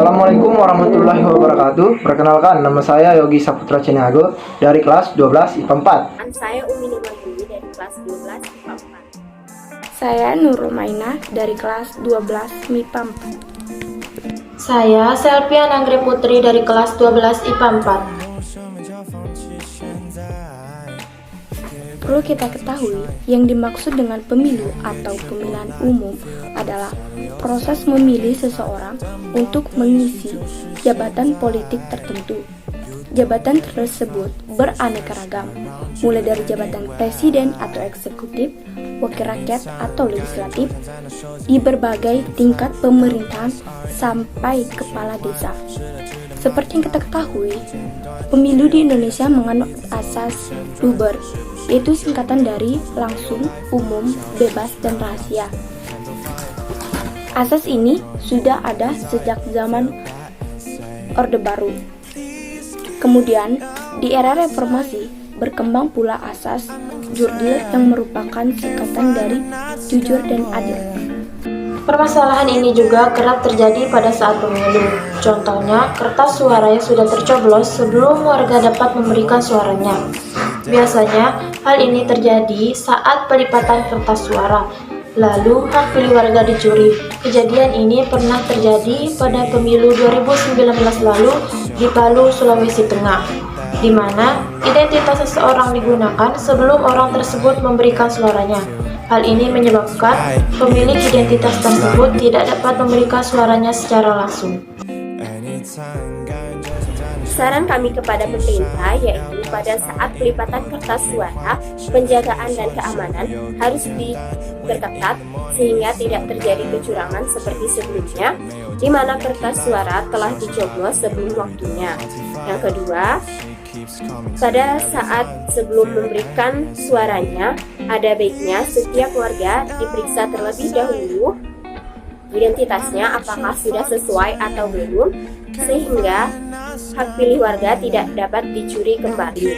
Assalamualaikum warahmatullahi wabarakatuh. Perkenalkan, nama saya Yogi Saputra Ceniago dari kelas 12 IPA 4. Saya Umi Nurmandini dari kelas 12 IPA 4. Saya Nurul Mainah dari kelas 12 MIPA 4. Saya Selvian Anggri Putri dari kelas 12 IPA 4. Perlu kita ketahui, yang dimaksud dengan pemilu atau pemilihan umum adalah proses memilih seseorang untuk mengisi jabatan politik tertentu. Jabatan tersebut beraneka ragam, mulai dari jabatan presiden atau eksekutif, wakil rakyat atau legislatif, di berbagai tingkat pemerintahan sampai kepala desa. Seperti yang kita ketahui, pemilu di Indonesia menganut asas luber, yaitu singkatan dari langsung, umum, bebas, dan rahasia. Asas ini sudah ada sejak zaman Orde Baru. Kemudian, di era reformasi, berkembang pula asas jurdil yang merupakan singkatan dari jujur dan adil. Permasalahan ini juga kerap terjadi pada saat pemilu. Contohnya, kertas suara yang sudah tercoblos sebelum warga dapat memberikan suaranya. Biasanya, hal ini terjadi saat pelipatan kertas suara, lalu hak pilih warga dicuri. Kejadian ini pernah terjadi pada pemilu 2019 lalu di Palu, Sulawesi Tengah, di mana identitas seseorang digunakan sebelum orang tersebut memberikan suaranya. Hal ini menyebabkan pemilik identitas tersebut tidak dapat memberikan suaranya secara langsung. Saran kami kepada pemerintah yaitu pada saat pelipatan kertas suara, penjagaan dan keamanan harus diperketat sehingga tidak terjadi kecurangan seperti sebelumnya, di mana kertas suara telah dicoblos sebelum waktunya. Yang kedua, pada saat sebelum memberikan suaranya, ada baiknya setiap warga diperiksa terlebih dahulu identitasnya apakah sudah sesuai atau belum, sehingga hak pilih warga tidak dapat dicuri kembali.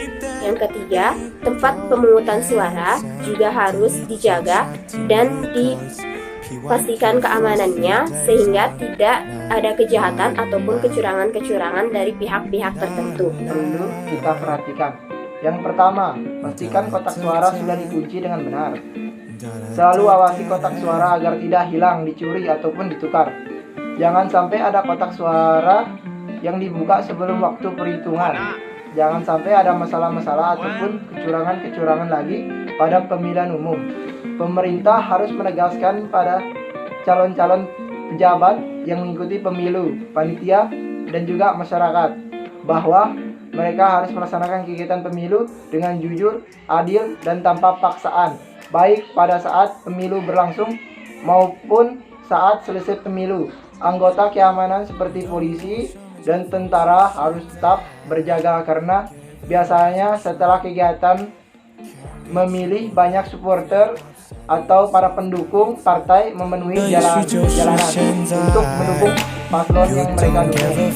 Yang ketiga, tempat pemungutan suara juga harus dijaga dan dipastikan keamanannya sehingga tidak ada kejahatan ataupun kecurangan-kecurangan dari pihak-pihak tertentu. Perlu kita perhatikan. Yang pertama, pastikan kotak suara sudah dikunci dengan benar. Selalu awasi kotak suara agar tidak hilang, dicuri, ataupun ditukar. Jangan sampai ada kotak suara yang dibuka sebelum waktu perhitungan. Jangan sampai ada masalah-masalah ataupun kecurangan-kecurangan lagi pada pemilihan umum. Pemerintah harus menegaskan pada calon-calon pejabat yang mengikuti pemilu, panitia, dan juga masyarakat bahwa mereka harus melaksanakan kegiatan pemilu dengan jujur, adil, dan tanpa paksaan, baik pada saat pemilu berlangsung maupun saat selesai pemilu. Anggota keamanan seperti polisi dan tentara harus tetap berjaga karena biasanya setelah kegiatan memilih banyak supporter atau para pendukung partai memenuhi jalanan untuk mendukung paslon yang mereka dukung.